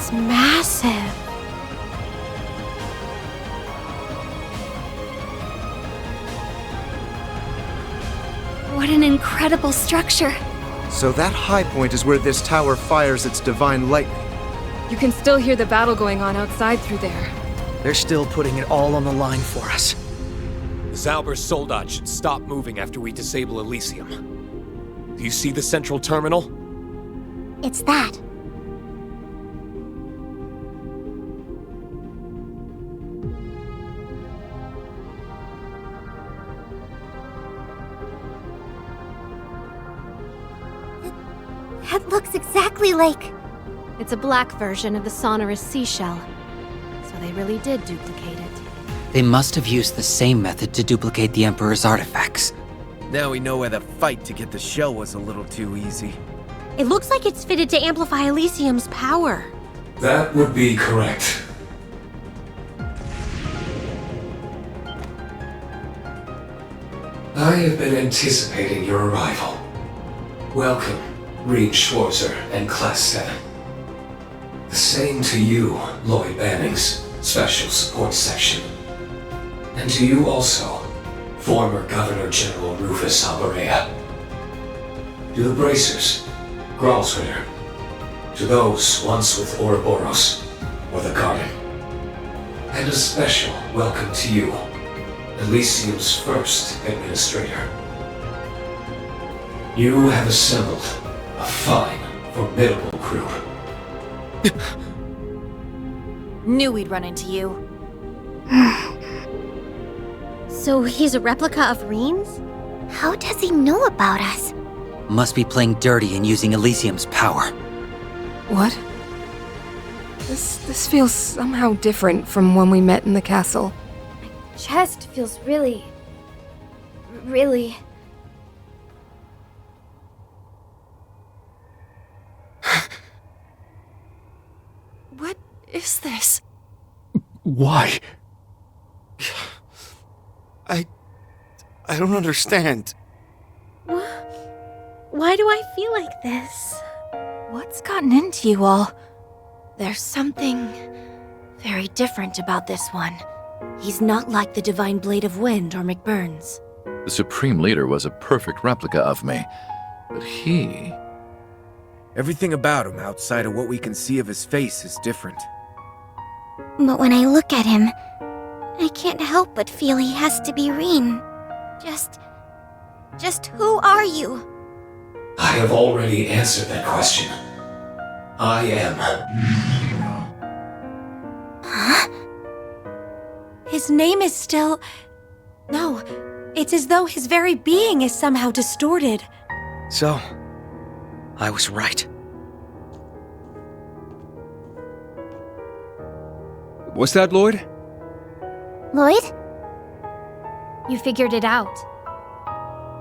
It's massive. What an incredible structure. So that high point is where this tower fires its divine lightning. You can still hear the battle going on outside through there. They're still putting it all on the line for us. The Zauber's soldat should stop moving after we disable Elysium. Do you see the central terminal? It's that. That looks exactly like... It's a black version of the sonorous seashell. So they really did duplicate it. They must have used the same method to duplicate the Emperor's artifacts. Now we know why the fight to get the shell was a little too easy. It looks like it's fitted to amplify Elysium's power. That would be correct. I have been anticipating your arrival. Welcome, Rean Schwarzer and Class 7. The same to you, Lloyd Banning's Special Support Section. And to you also, former Governor General Rufus Alberea. To the Bracers, Gralsritter. To those once with Ouroboros, or the Garden. And a special welcome to you, Elysium's first administrator. You have assembled a fine, formidable crew. Knew we'd run into you. So he's a replica of Rean's? How does he know about us? Must be playing dirty and using Elysium's power. What? This feels somehow different from when we met in the castle. Chest feels really... What is this? Why? I don't understand. Why do I feel like this? What's gotten into you all? There's something very different about this one. He's not like the Divine Blade of Wind or McBurn's. The Supreme Leader was a perfect replica of me, but he... Everything about him outside of what we can see of his face is different. But when I look at him, I can't help but feel he has to be Rean. Just who are you? I have already answered that question. I am. Huh? His name is still... No, it's as though his very being is somehow distorted. So, I was right. What's that, Lloyd? Lloyd? You figured it out.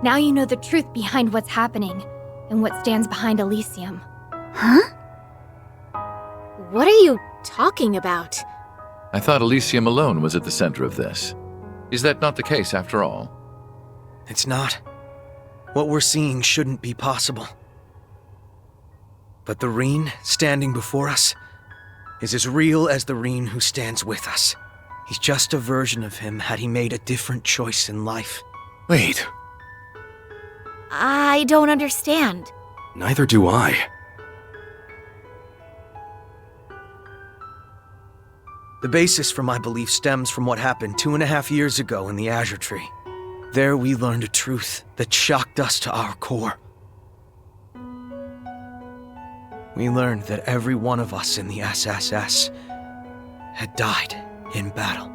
Now you know the truth behind what's happening, and what stands behind Elysium. Huh? What are you talking about? I thought Elysium alone was at the center of this. Is that not the case after all? It's not. What we're seeing shouldn't be possible. But the Rean standing before us is as real as the Rean who stands with us. He's just a version of him had he made a different choice in life. Wait. I don't understand. Neither do I. The basis for my belief stems from what happened 2.5 years ago in the Azure Tree. There we learned a truth that shocked us to our core. We learned that every one of us in the SSS had died in battle.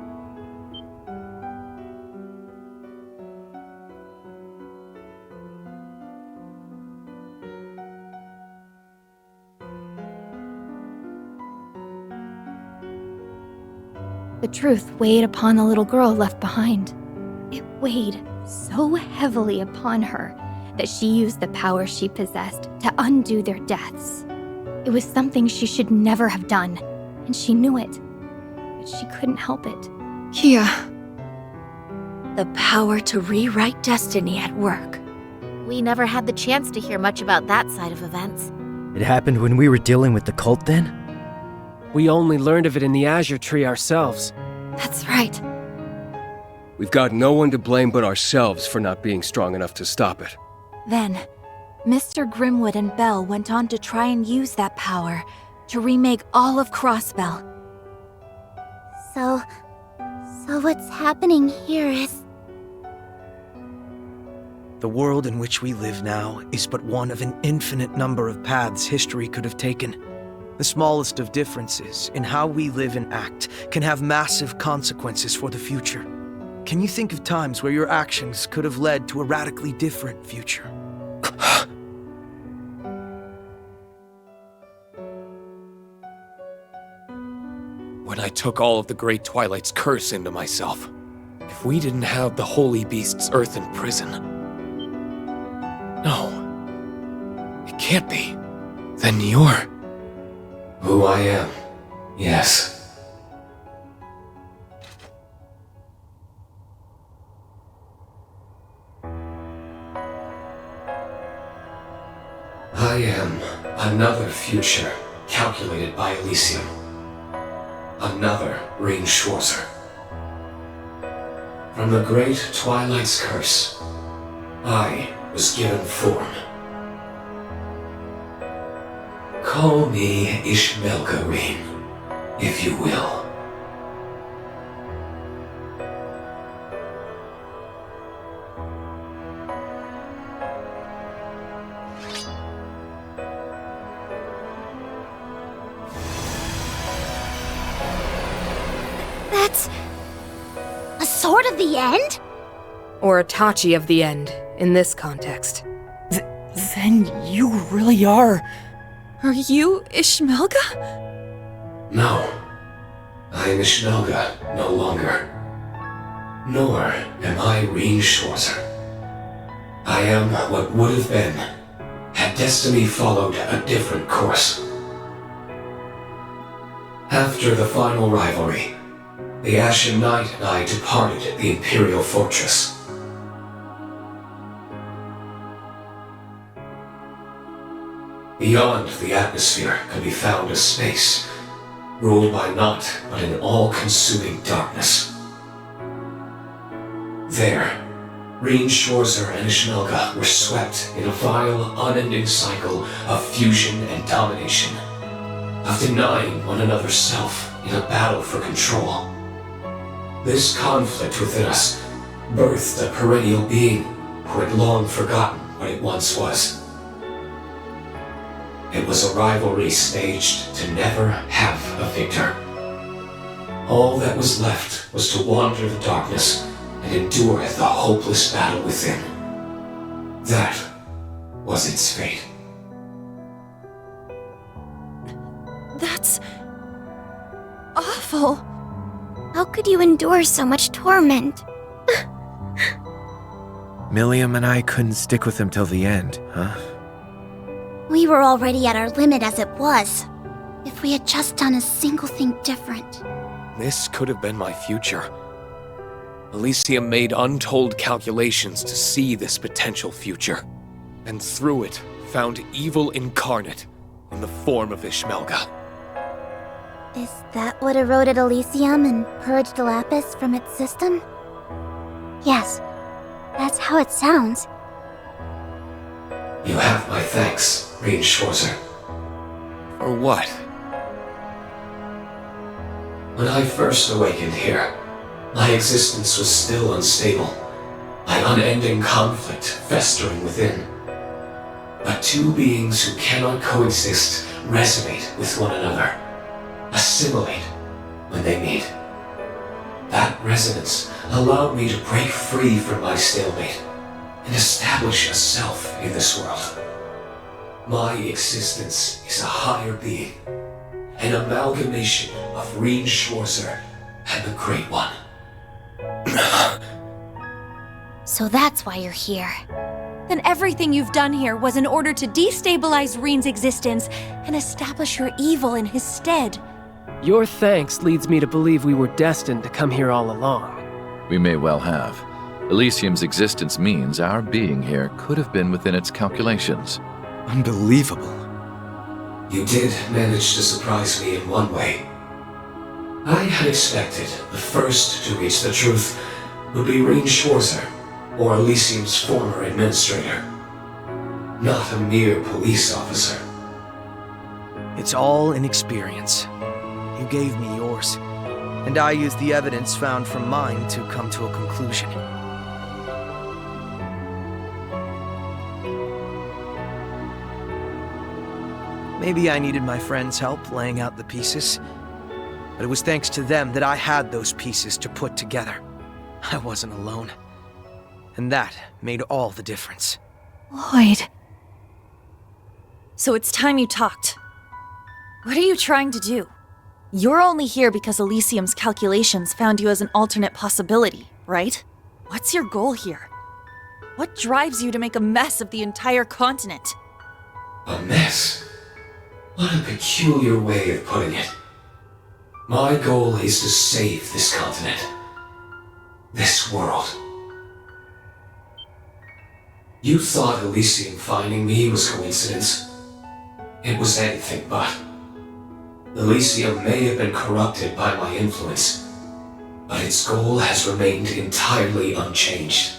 The truth weighed upon the little girl left behind. It weighed so heavily upon her that she used the power she possessed to undo their deaths. It was something she should never have done, and she knew it, but she couldn't help it. Kia. The power to rewrite destiny at work. We never had the chance to hear much about that side of events. It happened when we were dealing with the cult then? We only learned of it in the Azure Tree ourselves. That's right. We've got no one to blame but ourselves for not being strong enough to stop it. Then, Mr. Grimwood and Bell went on to try and use that power to remake all of Crossbell. So what's happening here is... The world in which we live now is but one of an infinite number of paths history could have taken. The smallest of differences in how we live and act can have massive consequences for the future. Can you think of times where your actions could have led to a radically different future? When I took all of the Great Twilight's curse into myself, if we didn't have the Holy Beast's earthen prison... No. It can't be. Then you're... Who I am, yes. I am another future calculated by Elysium. Another Rean Schwarzer. From the Great Twilight's curse, I was given form. Call me Ishmelga Rean, if you will. That's... a sword of the end? Or a Tachi of the end, in this context. Then you really are... Are you Ishmelga? No. I am Ishmelga no longer. Nor am I Rean Schwarzer. I am what would have been, had destiny followed a different course. After the final rivalry, the Ashen Knight and I departed the Imperial Fortress. Beyond the atmosphere could be found a space, ruled by naught but an all-consuming darkness. There, Rean Schwarzer and Ishmelga were swept in a vile, unending cycle of fusion and domination, of denying one another's self in a battle for control. This conflict within us birthed a perennial being who had long forgotten what it once was. It was a rivalry staged to never have a victor. All that was left was to wander the darkness and endure the hopeless battle within. That was its fate. That's... awful. How could you endure so much torment? Milliam and I couldn't stick with him till the end, huh? We were already at our limit as it was. If we had just done a single thing different. This could have been my future. Elysium made untold calculations to see this potential future, and through it found evil incarnate in the form of Ishmelga. Is that what eroded Elysium and purged Lapis from its system? Yes, that's how it sounds. You have my thanks, Rean Schwarzer. For what? When I first awakened here, my existence was still unstable, my unending conflict festering within. But two beings who cannot coexist resonate with one another, assimilate when they meet. That resonance allowed me to break free from my stalemate and establish a self in this world. My existence is a higher being, an amalgamation of Rean Schwarzer and the Great One. So that's why you're here. Then everything you've done here was in order to destabilize Rean's existence and establish your evil in his stead. Your thanks leads me to believe we were destined to come here all along. We may well have. Elysium's existence means our being here could have been within its calculations. Unbelievable. You did manage to surprise me in one way. I had expected the first to reach the truth would be Rean Schwarzer, or Elysium's former administrator. Not a mere police officer. It's all an experience. You gave me yours, and I used the evidence found from mine to come to a conclusion. Maybe I needed my friends' help laying out the pieces, but it was thanks to them that I had those pieces to put together. I wasn't alone, and that made all the difference. Lloyd. So it's time you talked. What are you trying to do? You're only here because Elysium's calculations found you as an alternate possibility, right? What's your goal here? What drives you to make a mess of the entire continent? A mess? What a peculiar way of putting it. My goal is to save this continent. This world. You thought Elysium finding me was coincidence. It was anything but. Elysium may have been corrupted by my influence, but its goal has remained entirely unchanged.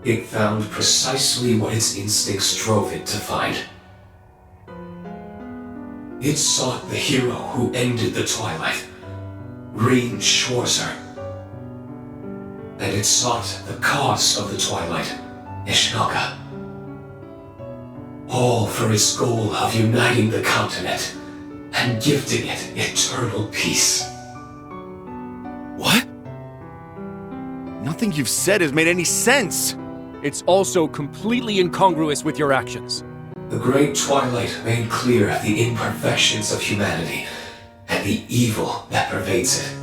It found precisely what its instincts drove it to find. It sought the hero who ended the Twilight, Rean Schwarzer. And it sought the cause of the Twilight, Ishmelga. All for its goal of uniting the continent and gifting it eternal peace. What? Nothing you've said has made any sense. It's also completely incongruous with your actions. The Great Twilight made clear the imperfections of humanity and the evil that pervades it.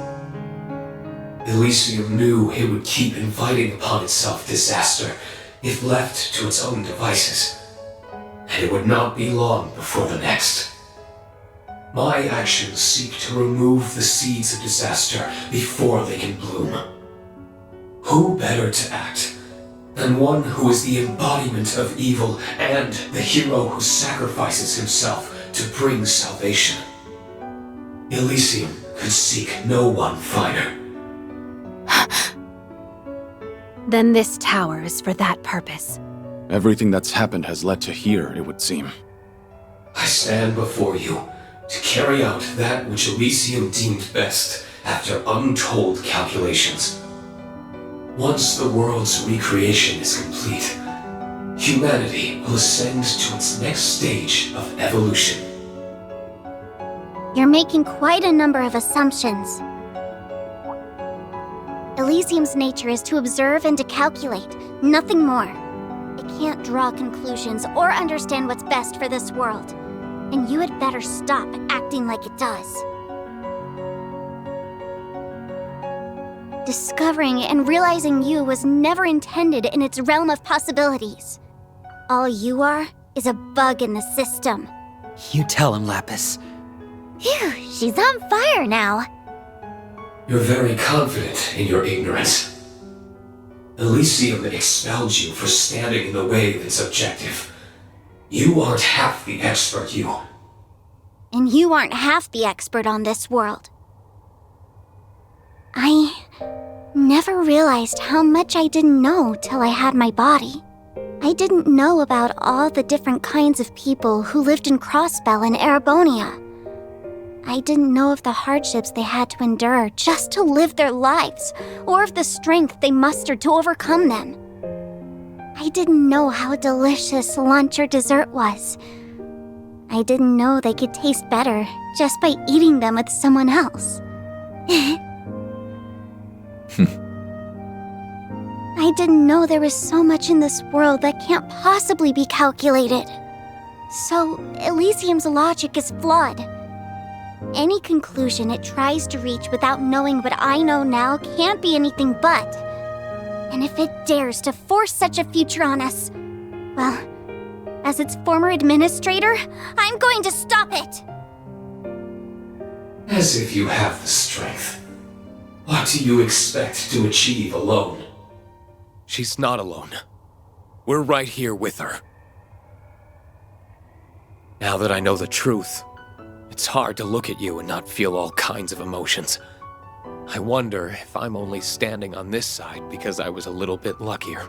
Elysium knew it would keep inviting upon itself disaster if left to its own devices, and it would not be long before the next. My actions seek to remove the seeds of disaster before they can bloom. Who better to act than one who is the embodiment of evil and the hero who sacrifices himself to bring salvation? Elysium could seek no one finer. Then this tower is for that purpose. Everything that's happened has led to here, it would seem. I stand before you to carry out that which Elysium deemed best after untold calculations. Once the world's recreation is complete, humanity will ascend to its next stage of evolution. You're making quite a number of assumptions. Elysium's nature is to observe and to calculate, nothing more. It can't draw conclusions or understand what's best for this world. And you had better stop acting like it does. Discovering and realizing you was never intended in its realm of possibilities. All you are is a bug in the system. You tell him, Lapis. Phew, she's on fire now. You're very confident in your ignorance. Elysium expelled you for standing in the way of its objective. You aren't half the expert, you. And you aren't half the expert on this world. I never realized how much I didn't know till I had my body. I didn't know about all the different kinds of people who lived in Crossbell and Erebonia. I didn't know of the hardships they had to endure just to live their lives, or of the strength they mustered to overcome them. I didn't know how delicious lunch or dessert was. I didn't know they could taste better just by eating them with someone else. I didn't know there was so much in this world that can't possibly be calculated. So, Elysium's logic is flawed. Any conclusion it tries to reach without knowing what I know now can't be anything but. And if it dares to force such a future on us, well, as its former administrator, I'm going to stop it! As if you have the strength. What do you expect to achieve alone? She's not alone. We're right here with her. Now that I know the truth, it's hard to look at you and not feel all kinds of emotions. I wonder if I'm only standing on this side because I was a little bit luckier.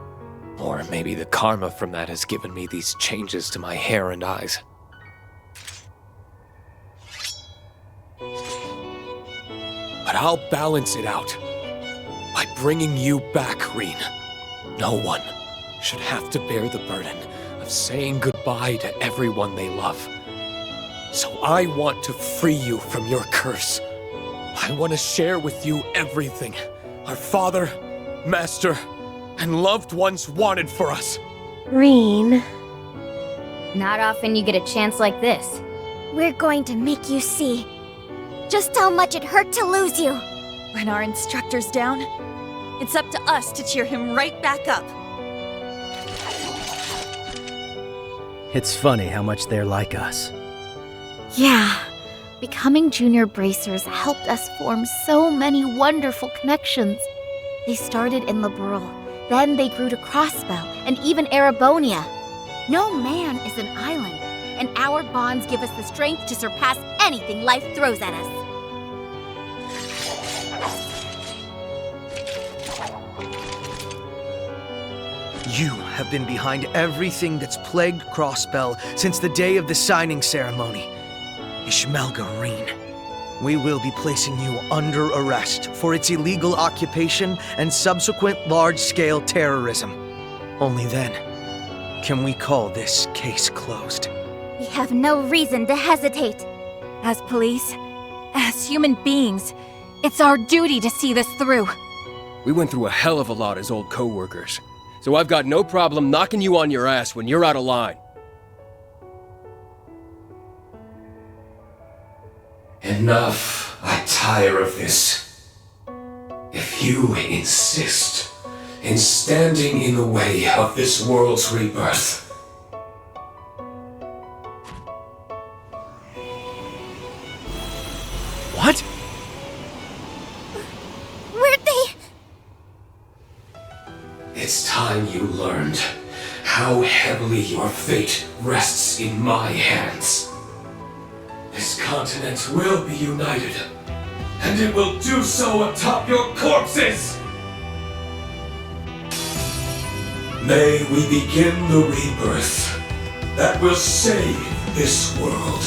Or maybe the karma from that has given me these changes to my hair and eyes. But I'll balance it out by bringing you back, Rean. No one should have to bear the burden of saying goodbye to everyone they love. So I want to free you from your curse. I want to share with you everything our father, master, and loved ones wanted for us. Rean. Not often you get a chance like this. We're going to make you see just how much it hurt to lose you. When our instructor's down, it's up to us to cheer him right back up. It's funny how much they're like us. Yeah. Becoming junior bracers helped us form so many wonderful connections. They started in Liberal, then they grew to Crossbell, and even Erebonia. No man is an island, and our bonds give us the strength to surpass anything life throws at us. You have been behind everything that's plagued Crossbell since the day of the signing ceremony. Ishmelga, Rean. We will be placing you under arrest for its illegal occupation and subsequent large-scale terrorism. Only then can we call this case closed. We have no reason to hesitate. As police, as human beings, it's our duty to see this through. We went through a hell of a lot as old co-workers, so I've got no problem knocking you on your ass when you're out of line. Enough. I tire of this. If you insist in standing in the way of this world's rebirth, What? Where'd they? it's time you learned how heavily your fate rests in my hands. This continent will be united, and it will do so atop your corpses! May we begin the rebirth that will save this world.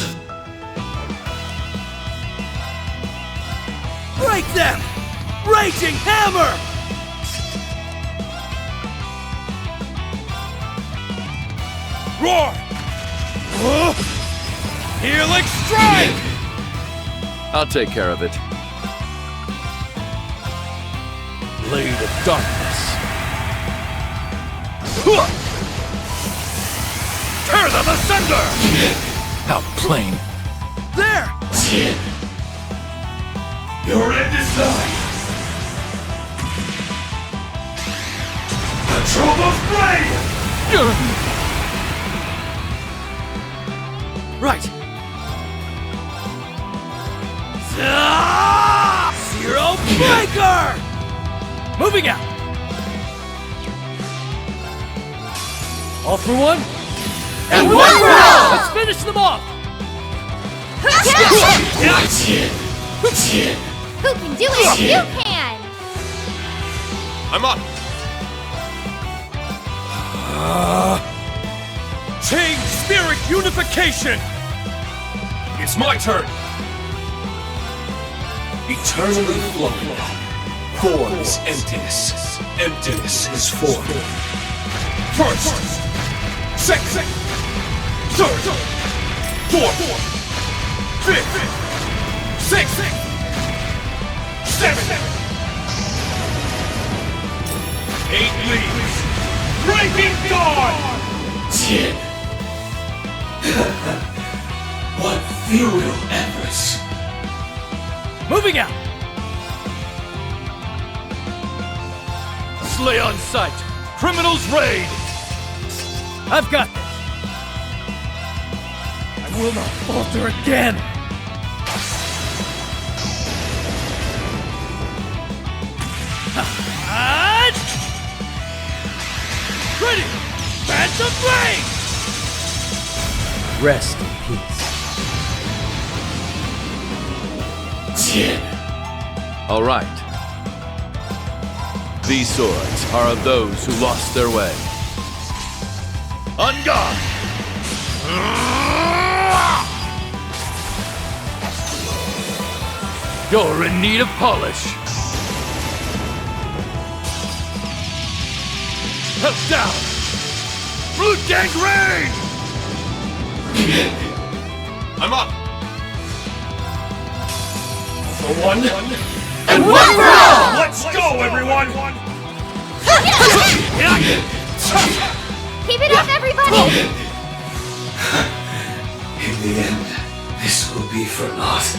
Break them! Raging hammer! Roar! Helix strike! I'll take care of it. Blade of darkness. Tear them asunder! How plain. There! Your end is nigh! The Trovo's blade! Right. Zero Breaker! Moving out! All for one? And one for all! Let's finish them off! Who can do it? You can! I'm up! Change spirit unification! It's my turn! Eternally flowing. Form is emptiness. Emptiness is form. First! Second! Third! Fourth! Fifth! Sixth! Seventh! 8 leaves! Breaking dawn! 10. What futile efforts! Moving out! Slay on sight! Criminals raid! I've got this! I will not falter again! Ready! Phantom Blade! Rest in peace. All right. These swords are of those who lost their way. On guard! You're in need of polish. Help down! Root gangrene! I'm up! For one, and one for all! Let's go, everyone! Keep it up, everybody! In the end, this will be for naught.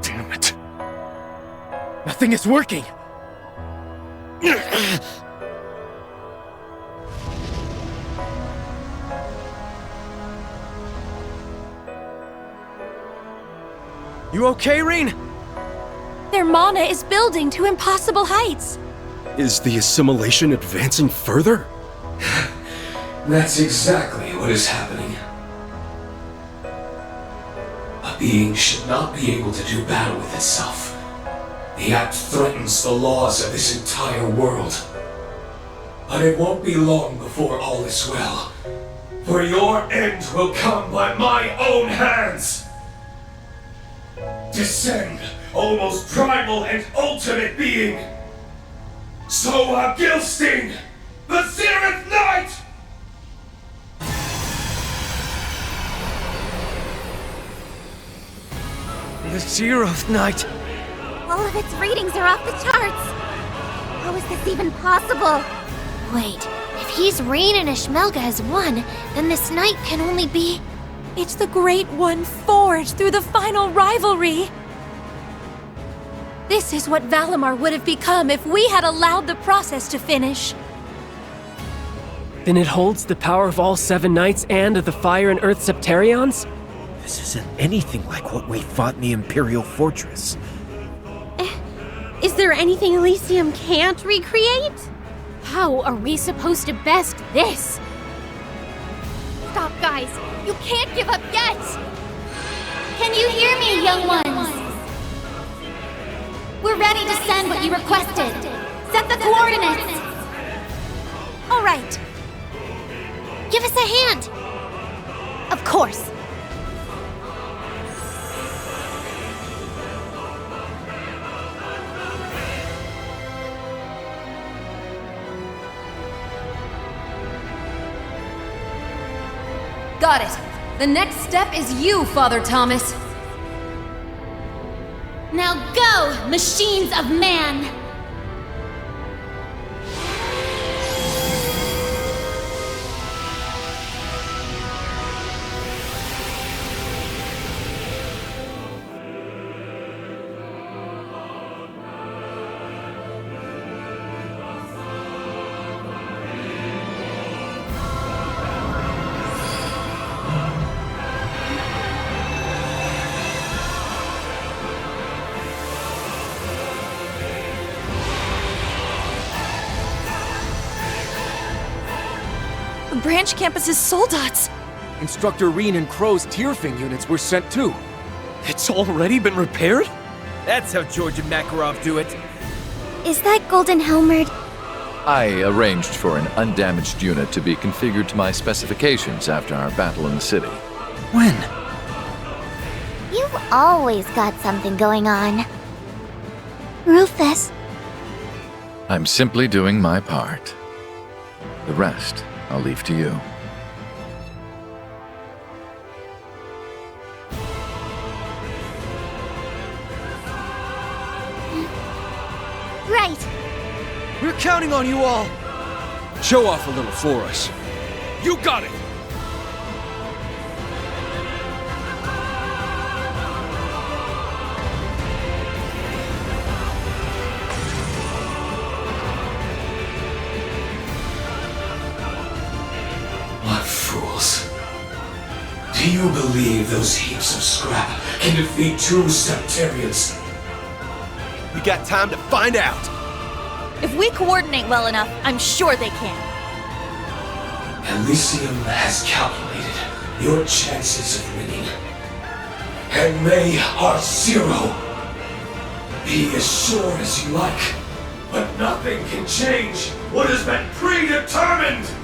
Damn it. Nothing is working. You okay, Rean? Their mana is building to impossible heights. Is the assimilation advancing further? That's exactly what is happening. A being should not be able to do battle with itself. The act threatens the laws of this entire world. But it won't be long before all is well. For your end will come by my own hands! Descend, almost primal and ultimate being! Soa Gilsting, the Zeroth Knight! The Zeroth Knight! All of its readings are off the charts! How is this even possible? Wait, if he's Rean and Ishmelga as one, then this knight can only be... It's the Great One forged through the final rivalry! This is what Valimar would have become if we had allowed the process to finish. Then it holds the power of all 7 knights and of the Fire and Earth Septarions? This isn't anything like what we fought in the Imperial Fortress. Is there anything Elysium can't recreate? How are we supposed to best this? Stop, guys! You can't give up yet! Can you hear me, young ones? We're ready to send what you requested. Set the coordinates! All right. Give us a hand! Of course. Got it. The next step is you, Father Thomas. Now go, machines of man! Branch campus's soldats! Instructor Rean and Crow's Tearfing units were sent too. It's already been repaired? That's how George and Makarov do it. Is that Golden Helmered? I arranged for an undamaged unit to be configured to my specifications after our battle in the city. When? You've always got something going on. Rufus. I'm simply doing my part. The rest, I'll leave to you. Right. We're counting on you all. Show off a little for us. You got it! you believe those heaps of scrap can defeat 2 Septarians? We got time to find out! If we coordinate well enough, I'm sure they can. Elysium has calculated your chances of winning. And they are 0. Be as sure as you like, but nothing can change what has been predetermined!